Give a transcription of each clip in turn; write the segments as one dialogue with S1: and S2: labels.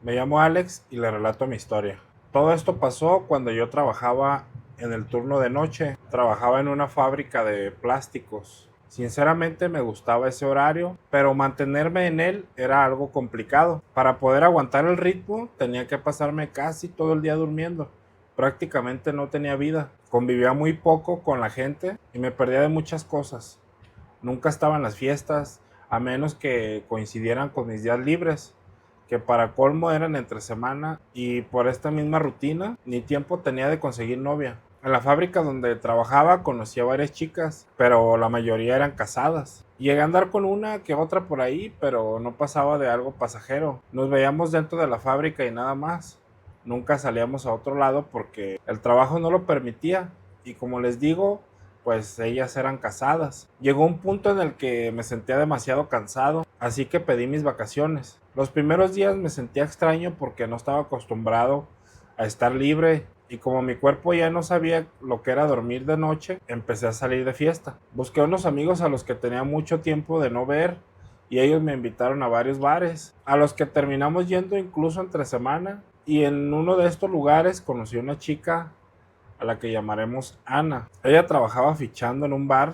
S1: Me llamo Alex y le relato mi historia. Todo esto pasó cuando yo trabajaba en el turno de noche. Trabajaba en una fábrica de plásticos. Sinceramente me gustaba ese horario, pero mantenerme en él era algo complicado. Para poder aguantar el ritmo tenía que pasarme casi todo el día durmiendo. Prácticamente no tenía vida. Convivía muy poco con la gente y me perdía de muchas cosas. Nunca estaba en las fiestas, a menos que coincidieran con mis días libres, que para colmo eran entre semana, y por esta misma rutina ni tiempo tenía de conseguir novia. En la fábrica donde trabajaba conocí a varias chicas, pero la mayoría eran casadas. Llegué a andar con una que otra por ahí, pero no pasaba de algo pasajero. Nos veíamos dentro de la fábrica y nada más. Nunca salíamos a otro lado porque el trabajo no lo permitía. Y como les digo, pues ellas eran casadas. Llegó un punto en el que me sentía demasiado cansado, así que pedí mis vacaciones. Los primeros días me sentía extraño porque no estaba acostumbrado a estar libre y como mi cuerpo ya no sabía lo que era dormir de noche, empecé a salir de fiesta. Busqué unos amigos a los que tenía mucho tiempo de no ver y ellos me invitaron a varios bares, a los que terminamos yendo incluso entre semana. Y en uno de estos lugares conocí a una chica a la que llamaremos Ana. Ella trabajaba fichando en un bar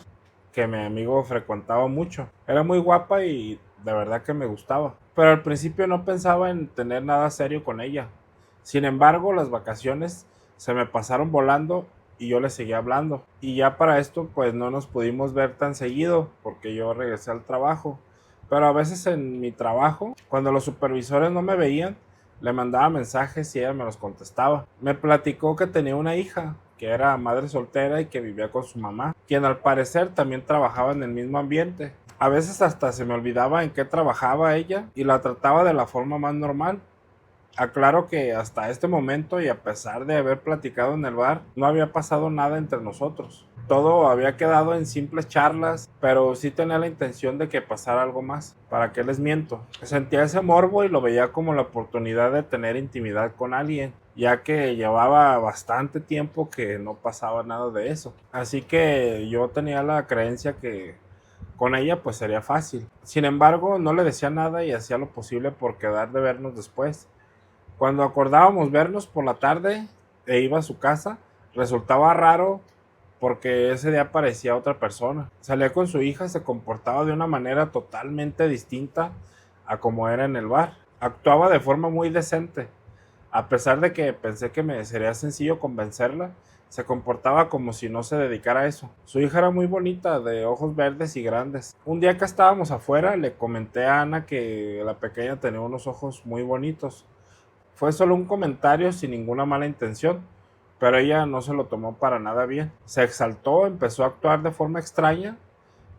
S1: que mi amigo frecuentaba mucho. Era muy guapa y de verdad que me gustaba. Pero al principio no pensaba en tener nada serio con ella. Sin embargo, las vacaciones se me pasaron volando y yo le seguía hablando. Y ya para esto pues no nos pudimos ver tan seguido porque yo regresé al trabajo. Pero a veces en mi trabajo, cuando los supervisores no me veían, le mandaba mensajes y ella me los contestaba. Me platicó que tenía una hija, que era madre soltera y que vivía con su mamá, quien al parecer también trabajaba en el mismo ambiente. A veces hasta se me olvidaba en qué trabajaba ella y la trataba de la forma más normal. Aclaro que hasta este momento y a pesar de haber platicado en el bar, no había pasado nada entre nosotros. Todo había quedado en simples charlas, pero sí tenía la intención de que pasara algo más. ¿Para qué les miento? Sentía ese morbo y lo veía como la oportunidad de tener intimidad con alguien, ya que llevaba bastante tiempo que no pasaba nada de eso. Así que yo tenía la creencia que con ella pues sería fácil. Sin embargo, no le decía nada y hacía lo posible por quedar de vernos después. Cuando acordábamos vernos por la tarde e iba a su casa, resultaba raro porque ese día parecía otra persona. Salía con su hija, se comportaba de una manera totalmente distinta a como era en el bar. Actuaba de forma muy decente. A pesar de que pensé que me sería sencillo convencerla, se comportaba como si no se dedicara a eso. Su hija era muy bonita, de ojos verdes y grandes. Un día que estábamos afuera, le comenté a Ana que la pequeña tenía unos ojos muy bonitos. Fue solo un comentario sin ninguna mala intención, pero ella no se lo tomó para nada bien. Se exaltó, empezó a actuar de forma extraña,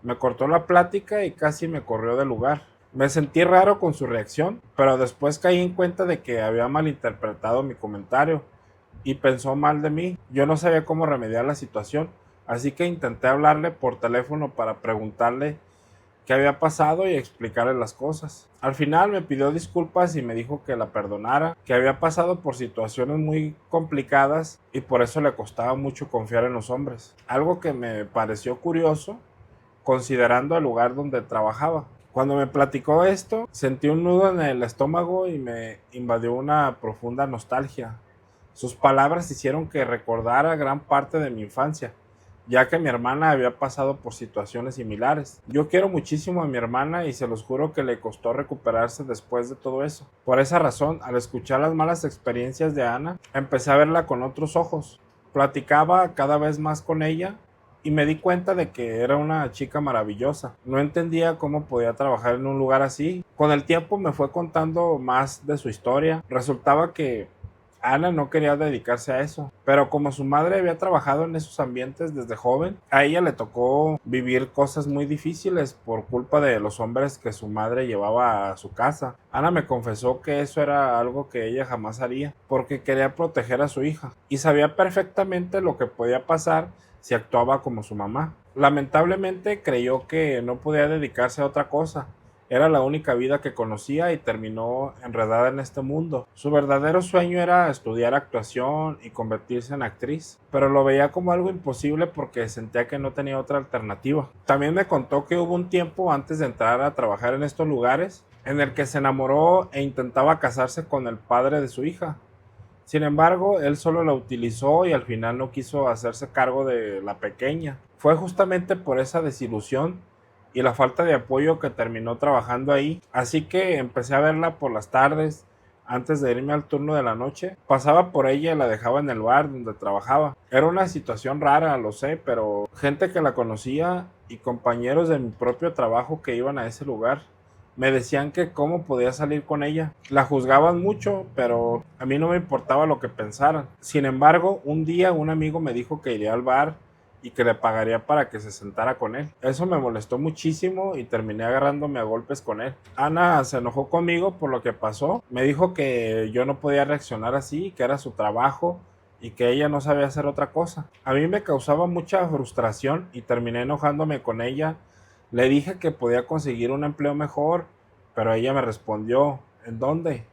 S1: me cortó la plática y casi me corrió del lugar. Me sentí raro con su reacción, pero después caí en cuenta de que había malinterpretado mi comentario y pensó mal de mí. Yo no sabía cómo remediar la situación, así que intenté hablarle por teléfono para preguntarle qué había pasado y explicarle las cosas. Al final me pidió disculpas y me dijo que la perdonara, que había pasado por situaciones muy complicadas y por eso le costaba mucho confiar en los hombres. Algo que me pareció curioso considerando el lugar donde trabajaba. Cuando me platicó esto, sentí un nudo en el estómago y me invadió una profunda nostalgia. Sus palabras hicieron que recordara gran parte de mi infancia, ya que mi hermana había pasado por situaciones similares. Yo quiero muchísimo a mi hermana y se los juro que le costó recuperarse después de todo eso. Por esa razón, al escuchar las malas experiencias de Ana, empecé a verla con otros ojos. Platicaba cada vez más con ella y me di cuenta de que era una chica maravillosa. No entendía cómo podía trabajar en un lugar así. Con el tiempo me fue contando más de su historia. Resultaba que Ana no quería dedicarse a eso, pero como su madre había trabajado en esos ambientes desde joven, a ella le tocó vivir cosas muy difíciles por culpa de los hombres que su madre llevaba a su casa. Ana me confesó que eso era algo que ella jamás haría, porque quería proteger a su hija, y sabía perfectamente lo que podía pasar si actuaba como su mamá. Lamentablemente creyó que no podía dedicarse a otra cosa, Era la única vida que conocía y terminó enredada en este mundo. Su verdadero sueño era estudiar actuación y convertirse en actriz, pero lo veía como algo imposible porque sentía que no tenía otra alternativa. También me contó que hubo un tiempo antes de entrar a trabajar en estos lugares en el que se enamoró e intentaba casarse con el padre de su hija. Sin embargo, él solo la utilizó y al final no quiso hacerse cargo de la pequeña. Fue justamente por esa desilusión y la falta de apoyo que terminó trabajando ahí. Así que empecé a verla por las tardes, antes de irme al turno de la noche. Pasaba por ella y la dejaba en el bar donde trabajaba. Era una situación rara, lo sé, pero gente que la conocía y compañeros de mi propio trabajo que iban a ese lugar me decían que cómo podía salir con ella. La juzgaban mucho, pero a mí no me importaba lo que pensaran. Sin embargo, un día un amigo me dijo que iría al bar y que le pagaría para que se sentara con él. Eso me molestó muchísimo y terminé agarrándome a golpes con él. Ana se enojó conmigo por lo que pasó. Me dijo que yo no podía reaccionar así, que era su trabajo y que ella no sabía hacer otra cosa. A mí me causaba mucha frustración y terminé enojándome con ella. Le dije que podía conseguir un empleo mejor, pero ella me respondió, ¿en dónde?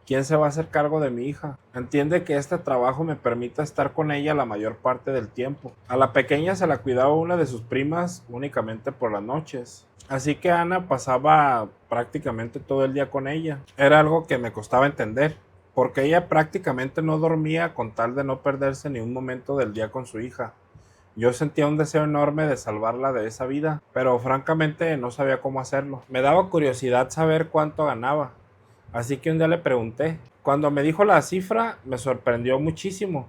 S1: ¿Quién se va a hacer cargo de mi hija? Entiende que este trabajo me permite estar con ella la mayor parte del tiempo. A la pequeña se la cuidaba una de sus primas únicamente por las noches. Así que Ana pasaba prácticamente todo el día con ella. Era algo que me costaba entender, porque ella prácticamente no dormía con tal de no perderse ni un momento del día con su hija. Yo sentía un deseo enorme de salvarla de esa vida, pero francamente no sabía cómo hacerlo. Me daba curiosidad saber cuánto ganaba, así que un día le pregunté. Cuando me dijo la cifra, me sorprendió muchísimo.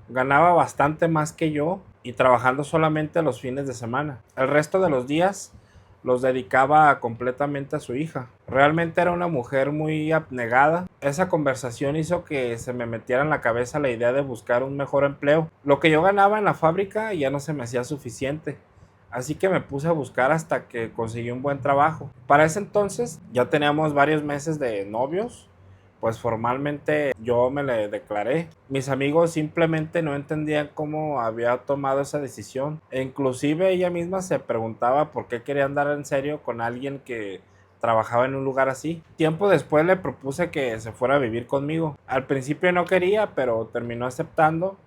S1: Ganaba bastante más que yo y trabajando solamente los fines de semana. El resto de los días los dedicaba completamente a su hija. Realmente era una mujer muy abnegada. Esa conversación hizo que se me metiera en la cabeza la idea de buscar un mejor empleo. Lo que yo ganaba en la fábrica ya no se me hacía suficiente. Así que me puse a buscar hasta que conseguí un buen trabajo. Para ese entonces ya teníamos varios meses de novios, pues formalmente yo me le declaré. Mis amigos simplemente no entendían cómo había tomado esa decisión. E inclusive ella misma se preguntaba por qué quería andar en serio con alguien que trabajaba en un lugar así. Tiempo después le propuse que se fuera a vivir conmigo. Al principio no quería, pero terminó aceptando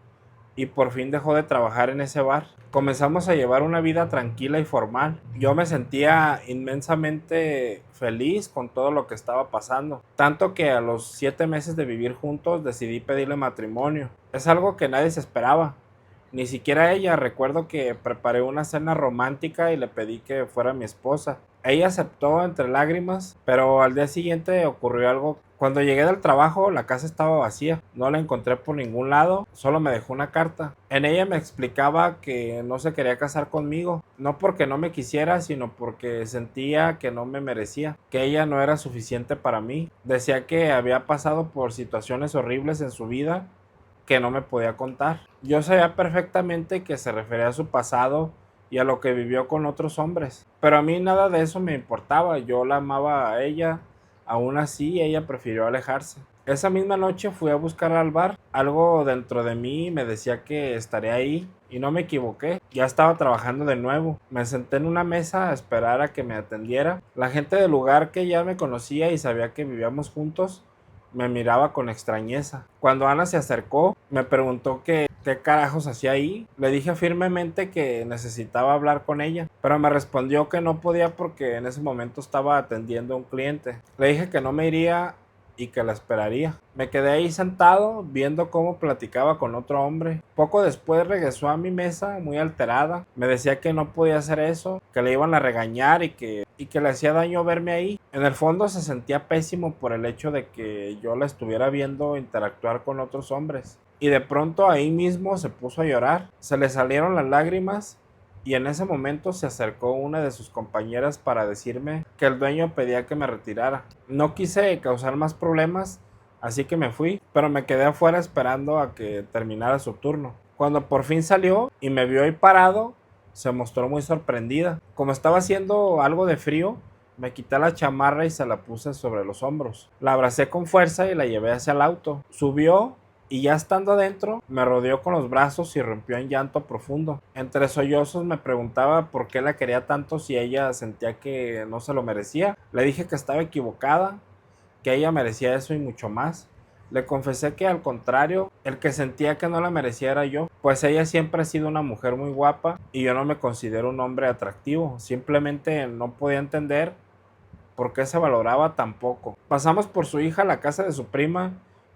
S1: y por fin dejó de trabajar en ese bar. Comenzamos a llevar una vida tranquila y formal. Yo me sentía inmensamente feliz con todo lo que estaba pasando, tanto que a los 7 meses de vivir juntos decidí pedirle matrimonio. Es algo que nadie se esperaba, ni siquiera ella. Recuerdo que preparé una cena romántica y le pedí que fuera mi esposa. Ella aceptó entre lágrimas, pero al día siguiente ocurrió algo. Cuando llegué del trabajo, la casa estaba vacía. No la encontré por ningún lado, solo me dejó una carta. En ella me explicaba que no se quería casar conmigo, no porque no me quisiera, sino porque sentía que no me merecía, que ella no era suficiente para mí. Decía que había pasado por situaciones horribles en su vida que no me podía contar. Yo sabía perfectamente que se refería a su pasado y a lo que vivió con otros hombres, pero a mí nada de eso me importaba. Yo la amaba a ella. Aún así, ella prefirió alejarse. Esa misma noche fui a buscarla al bar. Algo dentro de mí me decía que estaría ahí y no me equivoqué. Ya estaba trabajando de nuevo. Me senté en una mesa a esperar a que me atendiera. La gente del lugar, que ya me conocía y sabía que vivíamos juntos, me miraba con extrañeza. Cuando Ana se acercó, me preguntó qué carajos hacía ahí. Le dije firmemente que necesitaba hablar con ella, pero me respondió que no podía porque en ese momento estaba atendiendo a un cliente. Le dije que no me iría y que la esperaría. Me quedé ahí sentado viendo cómo platicaba con otro hombre. Poco después regresó a mi mesa muy alterada. Me decía que no podía hacer eso, que le iban a regañar y que le hacía daño verme ahí. En el fondo se sentía pésimo por el hecho de que yo la estuviera viendo interactuar con otros hombres. Y de pronto ahí mismo se puso a llorar. Se le salieron las lágrimas y en ese momento se acercó una de sus compañeras para decirme que el dueño pedía que me retirara. No quise causar más problemas, así que me fui, pero me quedé afuera esperando a que terminara su turno. Cuando por fin salió y me vio ahí parado, se mostró muy sorprendida. Como estaba haciendo algo de frío, me quité la chamarra y se la puse sobre los hombros. La abracé con fuerza y la llevé hacia el auto. Subió y ya estando adentro me rodeó con los brazos y rompió en llanto profundo. Entre sollozos me preguntaba por qué la quería tanto si ella sentía que no se lo merecía. Le dije que estaba equivocada, que ella merecía eso y mucho más. Le confesé que al contrario, el que sentía que no la merecía era yo, pues ella siempre ha sido una mujer muy guapa y yo no me considero un hombre atractivo. Simplemente no podía entender por qué se valoraba tan poco. Pasamos por su hija a la casa de su prima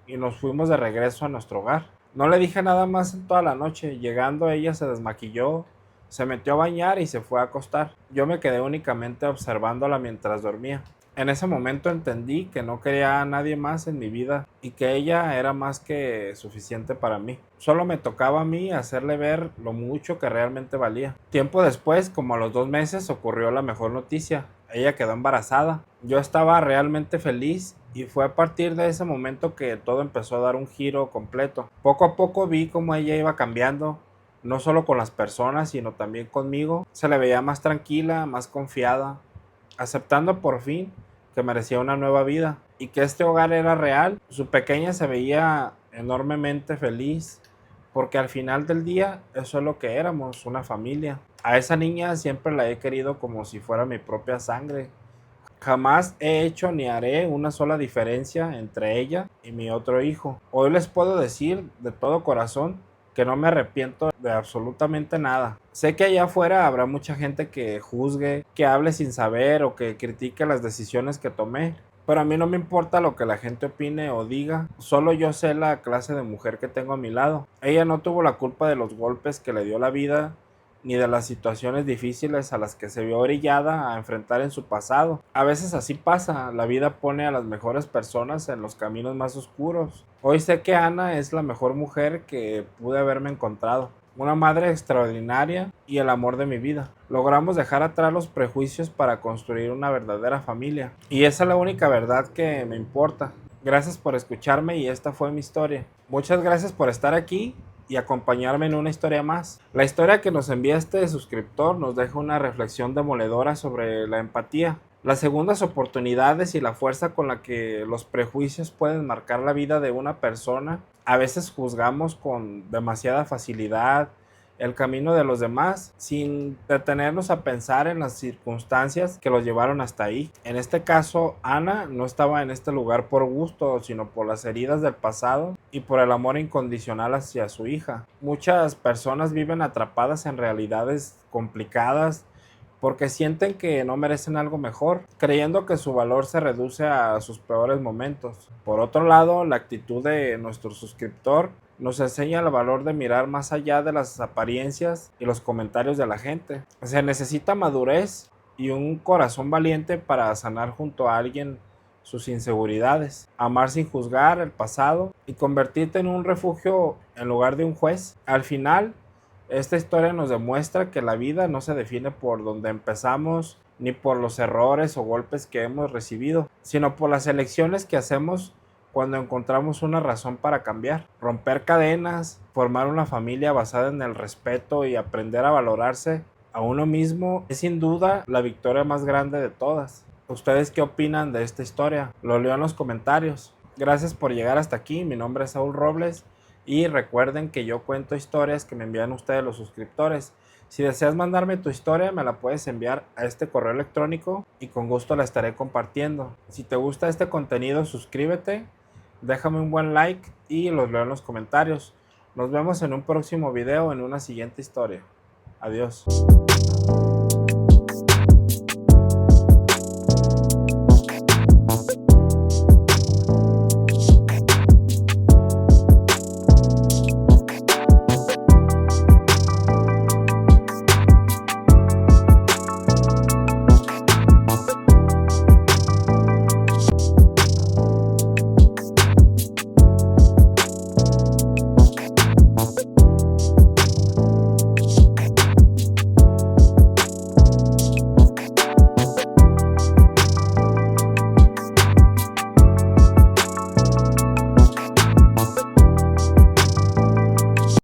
S1: y nos fuimos de regreso a nuestro hogar. No le dije nada más en toda la noche. Llegando ella se desmaquilló, se metió a bañar y se fue a acostar. Yo me quedé únicamente observándola mientras dormía. En ese momento entendí que no quería a nadie más en mi vida y que ella era más que suficiente para mí. Solo me tocaba a mí hacerle ver lo mucho que realmente valía. Tiempo después, como a los 2 meses, ocurrió la mejor noticia. Ella quedó embarazada. Yo estaba realmente feliz y fue a partir de ese momento que todo empezó a dar un giro completo. Poco a poco vi cómo ella iba cambiando, no solo con las personas, sino también conmigo. Se le veía más tranquila, más confiada, aceptando por fin que merecía una nueva vida y que este hogar era real. Su pequeña se veía enormemente feliz porque al final del día eso es lo que éramos, una familia. A esa niña siempre la he querido como si fuera mi propia sangre. Jamás he hecho ni haré una sola diferencia entre ella y mi otro hijo. Hoy les puedo decir de todo corazón que no me arrepiento de absolutamente nada. Sé que allá afuera habrá mucha gente que juzgue, que hable sin saber o que critique las decisiones que tomé. Pero a mí no me importa lo que la gente opine o diga, solo yo sé la clase de mujer que tengo a mi lado. Ella no tuvo la culpa de los golpes que le dio la vida, ni de las situaciones difíciles a las que se vio orillada a enfrentar en su pasado. A veces así pasa, la vida pone a las mejores personas en los caminos más oscuros. Hoy sé que Ana es la mejor mujer que pude haberme encontrado, una madre extraordinaria y el amor de mi vida. Logramos dejar atrás los prejuicios para construir una verdadera familia. Y esa es la única verdad que me importa. Gracias por escucharme y esta fue mi historia. Muchas gracias por estar aquí y acompañarme en una historia más. La historia que nos envía este suscriptor nos deja una reflexión demoledora sobre la empatía, las segundas oportunidades y la fuerza con la que los prejuicios pueden marcar la vida de una persona. A veces juzgamos con demasiada facilidad el camino de los demás sin detenernos a pensar en las circunstancias que los llevaron hasta ahí. En este caso, Ana no estaba en este lugar por gusto, sino por las heridas del pasado y por el amor incondicional hacia su hija. Muchas personas viven atrapadas en realidades complicadas porque sienten que no merecen algo mejor, creyendo que su valor se reduce a sus peores momentos. Por otro lado, la actitud de nuestro suscriptor nos enseña el valor de mirar más allá de las apariencias y los comentarios de la gente. Se necesita madurez y un corazón valiente para sanar junto a alguien sus inseguridades, amar sin juzgar el pasado y convertirte en un refugio en lugar de un juez. Al final, esta historia nos demuestra que la vida no se define por donde empezamos ni por los errores o golpes que hemos recibido, sino por las elecciones que hacemos cuando encontramos una razón para cambiar. Romper cadenas, formar una familia basada en el respeto y aprender a valorarse a uno mismo es sin duda la victoria más grande de todas. ¿Ustedes qué opinan de esta historia? Lo leo en los comentarios. Gracias por llegar hasta aquí. Mi nombre es Saúl Robles y recuerden que yo cuento historias que me envían ustedes los suscriptores. Si deseas mandarme tu historia, me la puedes enviar a este correo electrónico y con gusto la estaré compartiendo. Si te gusta este contenido, suscríbete, déjame un buen like y los leo en los comentarios. Nos vemos en un próximo video en una siguiente historia. Adiós.